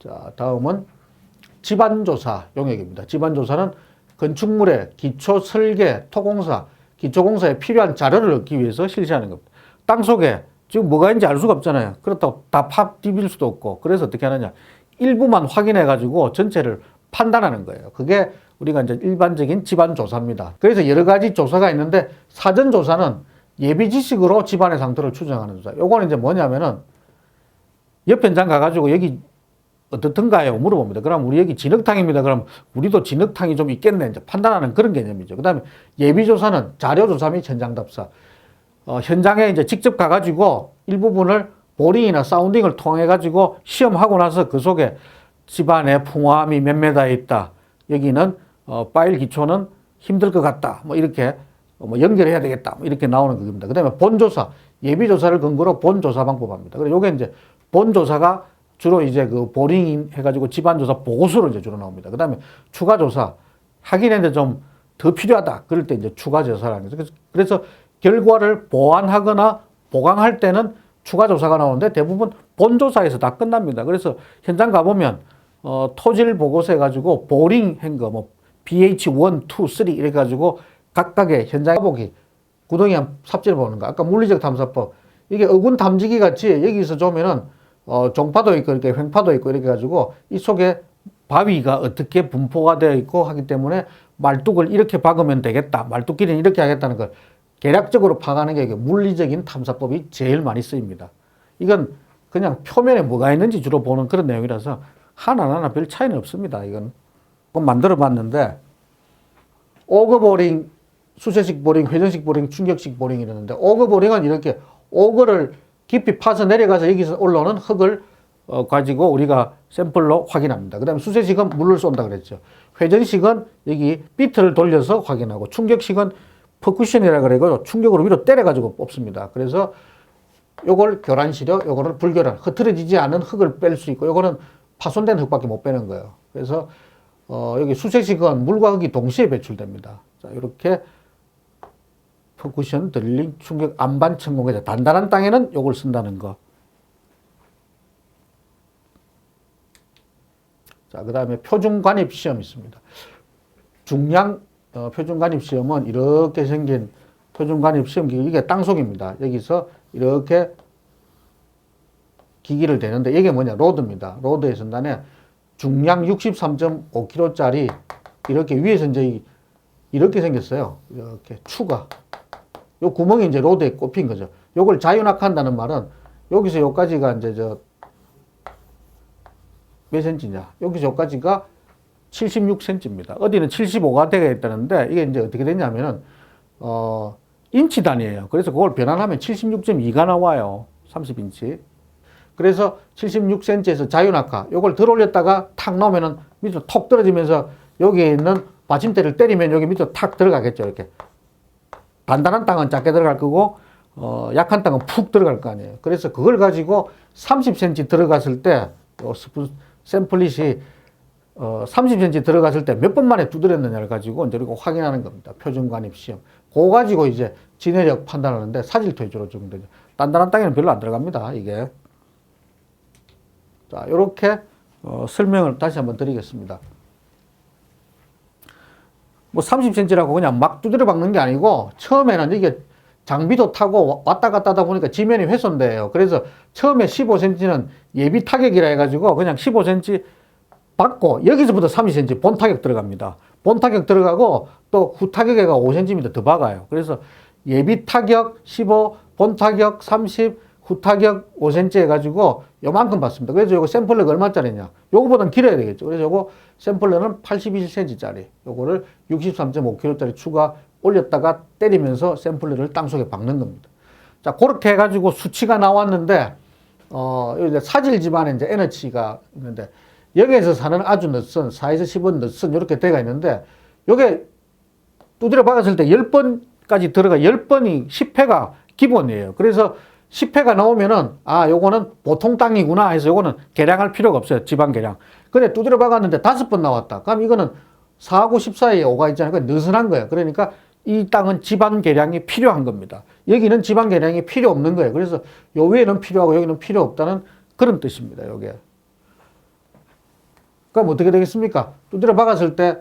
자, 다음은 집안조사 용역입니다. 집안조사는 건축물의 기초 설계, 토공사, 기초공사에 필요한 자료를 얻기 위해서 실시하는 겁니다. 땅속에 지금 뭐가 있는지 알 수가 없잖아요. 그렇다고 다 팍 디빌 수도 없고. 그래서 어떻게 하느냐. 일부만 확인해 가지고 전체를 판단하는 거예요. 그게 우리가 이제 일반적인 집안조사입니다. 그래서 여러 가지 조사가 있는데 사전조사는 예비 지식으로 집안의 상태를 추정하는 조사. 요거는 이제 뭐냐면은 옆 현장 가가지고 여기 어떻든가요? 물어봅니다. 그럼 우리 여기 진흙탕입니다. 그럼 우리도 진흙탕이 좀 있겠네. 이제 판단하는 그런 개념이죠. 그 다음에 예비조사는 자료조사 및 현장답사. 현장에 이제 직접 가가지고 일부분을 보링이나 사운딩을 통해가지고 시험하고 나서 그 속에 집안의 풍화함이 몇 메다에 있다. 여기는 파일 기초는 힘들 것 같다. 뭐 이렇게 뭐 연결해야 되겠다. 뭐 이렇게 나오는 겁니다. 그 다음에 본조사, 예비조사를 근거로 본조사 방법합니다. 그래서 요게 이제 본조사가 주로 이제 그 보링 해가지고 집안조사 보고서로 이제 주로 나옵니다. 그 다음에 추가조사, 확인했는데 좀 더 필요하다. 그럴 때 이제 추가조사라는 거죠. 그래서 결과를 보완하거나 보강할 때는 추가조사가 나오는데 대부분 본조사에서 다 끝납니다. 그래서 현장 가보면, 토질 보고서 해가지고 보링 한 거, 뭐, BH1, 2, 3 이래가지고 각각의 현장 보기, 구덩이 삽질 보는 거. 아까 물리적 탐사법. 이게 어군 탐지기 같이 여기서 조면은 종파도 있고 이렇게 횡파도 있고 이렇게 가지고 이 속에 바위가 어떻게 분포가 되어 있고 하기 때문에 말뚝을 이렇게 박으면 되겠다. 말뚝끼리는 이렇게 하겠다는 걸 계략적으로 파가는 게 물리적인 탐사법이 제일 많이 쓰입니다. 이건 그냥 표면에 뭐가 있는지 주로 보는 그런 내용이라서 하나하나 별 차이는 없습니다. 이건 만들어 봤는데 오거보링, 수세식 보링, 회전식 보링, 충격식 보링 이러는데 오거보링은 이렇게 오거를 깊이 파서 내려가서 여기서 올라오는 흙을 가지고 우리가 샘플로 확인합니다. 그 다음에 수세식은 물을 쏜다 그랬죠. 회전식은 여기 비트를 돌려서 확인하고 충격식은 퍼쿠션이라 그래가지고 충격으로 위로 때려가지고 뽑습니다. 그래서 요걸 교란시려, 요거를 불교란, 흐트러지지 않은 흙을 뺄 수 있고 요거는 파손된 흙밖에 못 빼는 거예요. 그래서 여기 수세식은 물과 흙이 동시에 배출됩니다. 자, 이렇게 퍼쿠션, 드릴링, 충격, 안반, 천공에서 단단한 땅에는 요걸 쓴다는 거. 자, 그 다음에 표준관입 시험 있습니다. 중량 표준관입 시험은 이렇게 생긴 표준관입 시험기, 이게 땅속입니다. 여기서 이렇게 기기를 대는데 이게 뭐냐, 로드입니다. 로드에 쓴 다음에 중량 63.5kg짜리 이렇게 위에서 이제 이렇게 생겼어요. 이렇게 추가. 요 구멍이 이제 로드에 꼽힌 거죠. 요걸 자유낙한다는 말은 여기서 여기까지가 이제 몇 센치냐. 여기서 여기까지가 76cm입니다. 어디는 75가 되어 있다는데 이게 이제 어떻게 되냐면은, 인치 단위예요. 그래서 그걸 변환하면 76.2가 나와요. 30인치. 그래서 76cm에서 자유낙하. 요걸 들 올렸다가 탁 넣으면은 밑으로 톡 떨어지면서 여기에 있는 받침대를 때리면 여기 밑으로 탁 들어가겠죠. 이렇게. 단단한 땅은 작게 들어갈 거고, 약한 땅은 푹 들어갈 거 아니에요. 그래서 그걸 가지고 30cm 들어갔을 때, 샘플릿이 30cm 들어갔을 때 몇 번 만에 두드렸느냐를 가지고 이제 이렇게 확인하는 겁니다. 표준관입 시험. 그거 가지고 이제 진해력 판단하는데 사질토에 주로 적용되죠. 단단한 땅에는 별로 안 들어갑니다. 이게. 자, 요렇게 설명을 다시 한번 드리겠습니다. 뭐 30cm라고 그냥 막 두드려 박는 게 아니고 처음에는 이게 장비도 타고 왔다 갔다 하다 보니까 지면이 훼손돼요. 그래서 처음에 15cm는 예비 타격이라 해가지고 그냥 15cm 받고 여기서부터 30cm 본 타격 들어갑니다. 본 타격 들어가고 또 후 타격에가 5cm 더 박아요. 그래서 예비 타격 15, 본 타격 30, 후 타격 5cm 해가지고 요만큼 받습니다. 그래서 요거 샘플러가 얼마짜리냐? 요거보다는 길어야 되겠죠. 그래서 요거 샘플러는 81cm짜리 요거를 63.5kg짜리 추가 올렸다가 때리면서 샘플러를 땅속에 박는 겁니다. 자, 그렇게 해가지고 수치가 나왔는데, 여기 사질 집안에 이제 N어치가 있는데, 여기에서 사는 아주 늦은 4에서 10은 늦은 이렇게 돼가 있는데, 요게 두드려 박았을 때 10번까지 들어가 10번이 10회가 기본이에요. 그래서 10회가 나오면은, 아, 요거는 보통 땅이구나 해서 요거는 계량할 필요가 없어요. 지방 계량. 근데 두드려 박았는데 5번 나왔다. 그럼 이거는 4하고 10 사이에 5가 있잖아요. 그러니까 느슨한 거예요. 그러니까 이 땅은 지방 계량이 필요한 겁니다. 여기는 지방 계량이 필요 없는 거예요. 그래서 요 위에는 필요하고 여기는 필요 없다는 그런 뜻입니다. 요게. 그럼 어떻게 되겠습니까? 두드려 박았을 때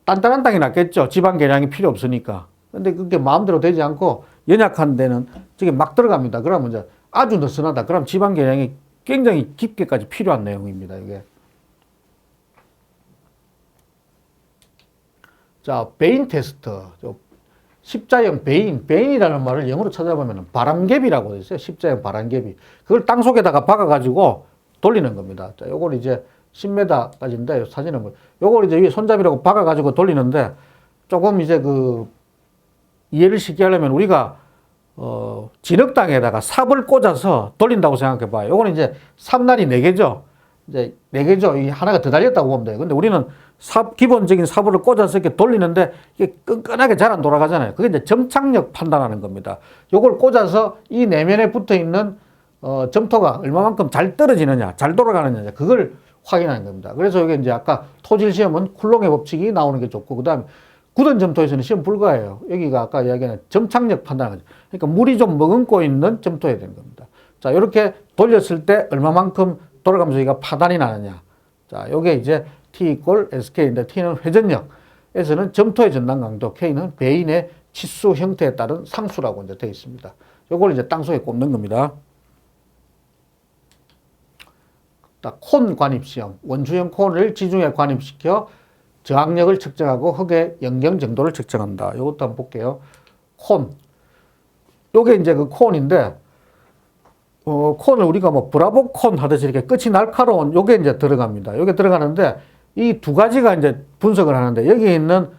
단단한 땅이 낫겠죠. 지방 계량이 필요 없으니까. 근데 그게 마음대로 되지 않고 연약한 데는 저게 막 들어갑니다. 그러면 이제 아주 느슨하다. 그럼 지방 계량이 굉장히 깊게까지 필요한 내용입니다. 이게. 자, 베인 테스트. 십자형 베인. 베인이라는 말을 영어로 찾아보면 바람개비라고 있어요. 십자형 바람개비. 그걸 땅 속에다가 박아가지고 돌리는 겁니다. 자, 요걸 이제 10m까지인데 사진은 뭐, 요걸 이제 위에 손잡이라고 박아가지고 돌리는데 조금 이제 그 이해를 쉽게 하려면 우리가 진흙 땅에다가 삽을 꽂아서 돌린다고 생각해 봐요. 요거는 이제 삽날이 4개죠. 이제 4개죠. 이 하나가 더 달렸다고 보면 돼요. 근데 우리는 기본적인 삽을 꽂아서 이렇게 돌리는데 이게 끈끈하게 잘 안 돌아가잖아요. 그게 이제 점착력 판단하는 겁니다. 요걸 꽂아서 이 내면에 붙어 있는 점토가 얼마만큼 잘 떨어지느냐, 잘 돌아가느냐, 그걸 확인하는 겁니다. 그래서 이게 이제 아까 토질 시험은 쿨롱의 법칙이 나오는 게 좋고, 그 다음에 굳은 점토에서는 시험 불가해요. 여기가 아까 이야기한 점착력 판단하는 거죠. 그러니까 물이 좀 머금고 있는 점토여야 되는 겁니다. 자, 이렇게 돌렸을 때 얼마만큼 돌아가면서 여기가 파단이 나느냐. 자, 요게 이제 T 이퀄 SK인데 T는 회전력에서는 점토의 전단 강도, K는 베인의 치수 형태에 따른 상수라고 이제 되어 있습니다. 요걸 이제 땅속에 꼽는 겁니다. 콘 관입시험. 원주형 콘을 지중해 관입시켜 저항력을 측정하고 흙의 연경 정도를 측정한다. 이것도 한번 볼게요. 콘. 요게 이제 그 콘인데, 콘을 우리가 뭐 브라보 콘 하듯이 이렇게 끝이 날카로운 요게 이제 들어갑니다. 요게 들어가는데, 이 두 가지가 이제 분석을 하는데, 여기 있는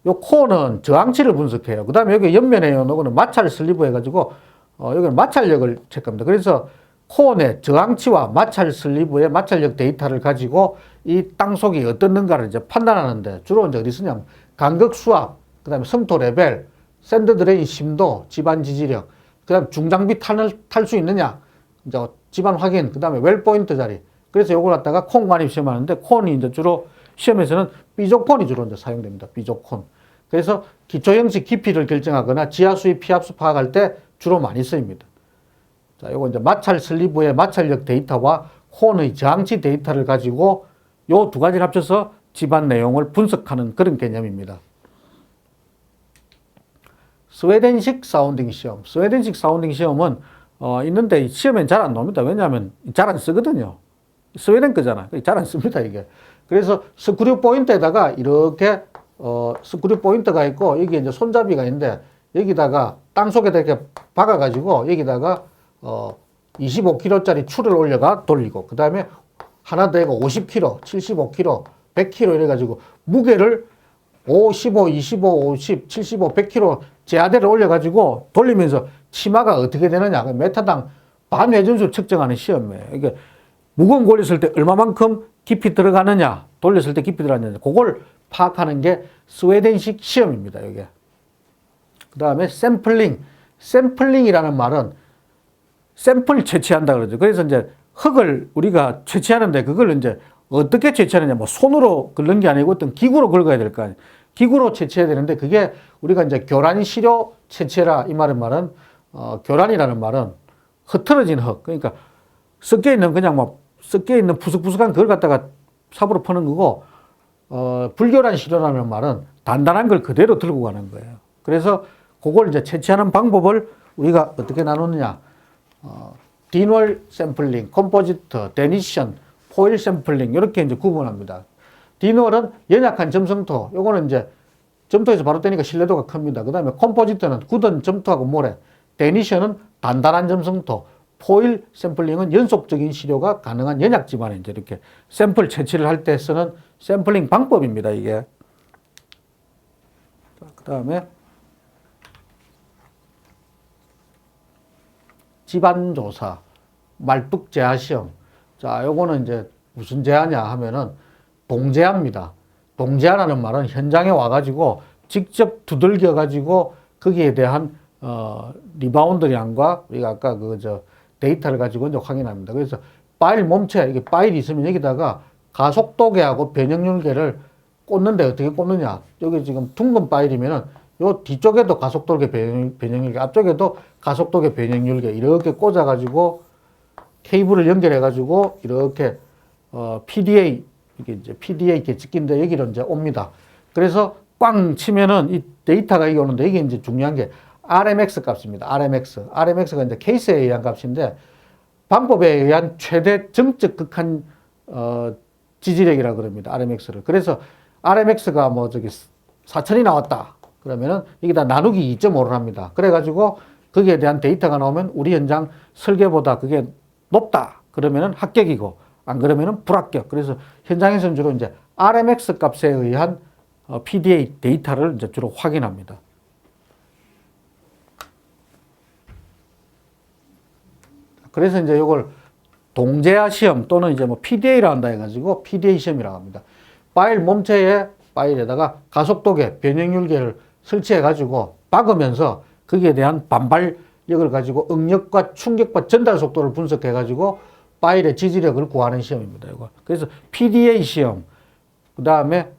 요 콘은 저항치를 분석해요. 그 다음에 여기 옆면에 요거는 마찰 슬리브 해가지고, 여기는 마찰력을 체크합니다. 그래서 콘의 저항치와 마찰 슬리브의 마찰력 데이터를 가지고 이 땅속이 어떻는가를 이제 판단하는데 주로 이제 어디 쓰냐면 간극 수압, 그 다음에 성토 레벨, 샌드 드레인 심도, 지반 지지력, 그 다음에 중장비 탈 수 있느냐, 이제 지반 확인, 그 다음에 웰 포인트 자리. 그래서 요걸 갖다가 콘 관입 시험하는데 콘이 이제 주로 시험에서는 삐족콘이 주로 이제 사용됩니다. 삐족콘. 그래서 기초 형식 깊이를 결정하거나 지하수의 피압수 파악할 때 주로 많이 쓰입니다. 자, 요거 이제 마찰 슬리브의 마찰력 데이터와 콘의 저항치 데이터를 가지고 요 두 가지를 합쳐서 집안 내용을 분석하는 그런 개념입니다. 스웨덴식 사운딩 시험. 스웨덴식 사운딩 시험은 있는데 시험엔 잘 안 나옵니다. 왜냐하면 잘 안 쓰거든요. 스웨덴 거잖아. 잘 안 씁니다, 이게. 그래서 스크류 포인트에다가 이렇게 스크류 포인트가 있고 여기 이제 손잡이가 있는데 여기다가 땅속에다 이렇게 박아가지고 여기다가 25kg짜리 줄을 올려가 돌리고, 그 다음에 하나 더 해고 50kg, 75kg, 100kg 이래가지고 무게를 5, 15, 25, 50, 75, 100kg 제하대를 올려가지고 돌리면서 치마가 어떻게 되느냐. 메타당 반회전수 측정하는 시험이에요. 이게 무거운 거 올렸을 때 얼마만큼 깊이 들어가느냐, 돌렸을 때 깊이 들어가느냐, 그걸 파악하는 게 스웨덴식 시험입니다, 이게. 그 다음에 샘플링. 샘플링이라는 말은 샘플 채취한다 그러죠. 그래서 이제 흙을 우리가 채취하는데 그걸 이제 어떻게 채취하느냐, 뭐 손으로 긁는 게 아니고 어떤 기구로 긁어야 될 거 아니에요. 기구로 채취해야 되는데 그게 우리가 이제 교란 시료 채취해라 이 말은 교란이라는 말은 흐트러진 흙, 그러니까 섞여 있는 그냥 뭐 섞여 있는 푸석푸석한 그걸 갖다가 삽으로 퍼는 거고, 불교란 시료라는 말은 단단한 걸 그대로 들고 가는 거예요. 그래서 그걸 이제 채취하는 방법을 우리가 어떻게 나누느냐. 디놀 샘플링, 컴포지트, 데니션, 포일 샘플링 이렇게 이제 구분합니다. 디놀은 연약한 점성토, 요거는 이제 점토에서 바로 떼니까 신뢰도가 큽니다. 그 다음에 컴포지트는 굳은 점토하고 모래, 데니션은 단단한 점성토, 포일 샘플링은 연속적인 시료가 가능한 연약 지반에 이제 이렇게 샘플 채취를 할 때 쓰는 샘플링 방법입니다, 이게. 그 다음에 집안조사, 말뚝 제하 시험. 자, 요거는 이제 무슨 제하냐 하면은 동제하입니다. 동제하라는 말은 현장에 와가지고 직접 두들겨가지고 거기에 대한 리바운드량과 우리가 아까 데이터를 가지고 이제 확인합니다. 그래서 파일 몸체, 이게 파일이 있으면 여기다가 가속도계하고 변형률계를 꽂는데 어떻게 꽂느냐. 여기 지금 둥근 파일이면은 요 뒤쪽에도 가속도계 변형률계, 앞쪽에도 가속도계 변형률계 이렇게 꽂아가지고 케이블을 연결해가지고 이렇게 PDA 이게 이제 PDA 계측기인데 여기로 이제 옵니다. 그래서 꽝 치면은 이 데이터가 이게 오는데 이게 이제 중요한 게 RMX 값입니다. RMX가 이제 케이스에 의한 값인데 방법에 의한 최대 정적 극한 지지력이라 그럽니다. RMX를. 그래서 RMX가 뭐 저기 4,000이 나왔다. 그러면은 여기다 나누기 2.5를 합니다. 그래가지고 거기에 대한 데이터가 나오면 우리 현장 설계보다 그게 높다. 그러면은 합격이고 안 그러면은 불합격. 그래서 현장에서는 주로 이제 RMX 값에 의한 PDA 데이터를 이제 주로 확인합니다. 그래서 이제 이걸 동제화 시험 또는 이제 뭐 PDA라 한다 해가지고 PDA 시험이라고 합니다. 파일 몸체에 파일에다가 가속도계, 변형률계를 설치해가지고 박으면서 거기에 대한 반발력을 가지고 응력과 충격과 전달 속도를 분석해가지고 파일의 지지력을 구하는 시험입니다. 이거. 그래서 PDA 시험, 그 다음에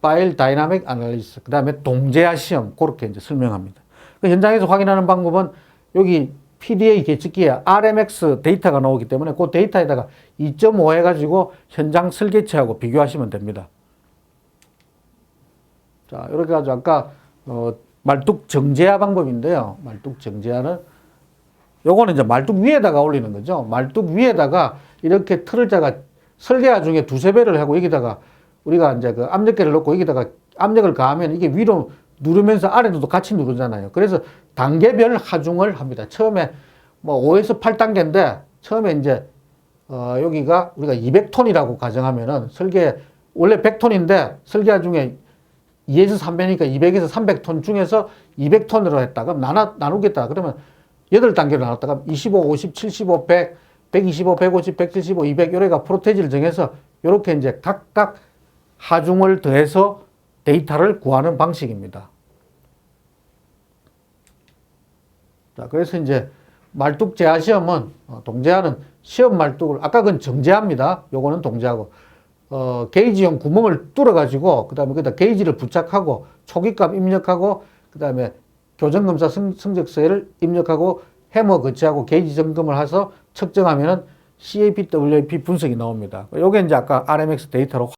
파일 다이나믹 애널리시스, 그 다음에 동제화 시험 그렇게 이제 설명합니다. 그 현장에서 확인하는 방법은 여기 PDA 계측기에 RMX 데이터가 나오기 때문에 그 데이터에다가 2.5 해가지고 현장 설계치하고 비교하시면 됩니다. 자, 이렇게 해가지고 아까 말뚝 정제화 방법인데요. 말뚝 정제화는 요거는 이제 말뚝 위에다가 올리는 거죠. 말뚝 위에다가 이렇게 틀을 자가 설계화 중에 두세 배를 하고 여기다가 우리가 이제 그 압력계를 넣고 여기다가 압력을 가하면 이게 위로 누르면서 아래로도 같이 누르잖아요. 그래서 단계별 하중을 합니다. 처음에 뭐 5에서 8단계인데 처음에 이제 여기가 우리가 200톤이라고 가정하면은 원래 100톤인데 설계화 중에 2에서 3배니까 200에서 300톤 중에서 200톤으로 했다. 그럼 나누겠다. 그러면 8단계로 나눴다. 그럼 25, 50, 75, 100, 125, 150, 175, 200 요래가 프로테이지를 정해서 이렇게 이제 각각 하중을 더해서 데이터를 구하는 방식입니다. 자, 그래서 이제 말뚝 제화 시험은 동제화는 시험 말뚝을 아까 그건 정제화입니다. 요거는 동제화고 게이지용 구멍을 뚫어 가지고 그다음에 거기다 게이지를 부착하고 초기값 입력하고 그다음에 교정검사 성적서를 입력하고 해머 거치하고 게이지 점검을 해서 측정하면은 CAP, WAP 분석이 나옵니다. 요게 이제 아까 RMX 데이터로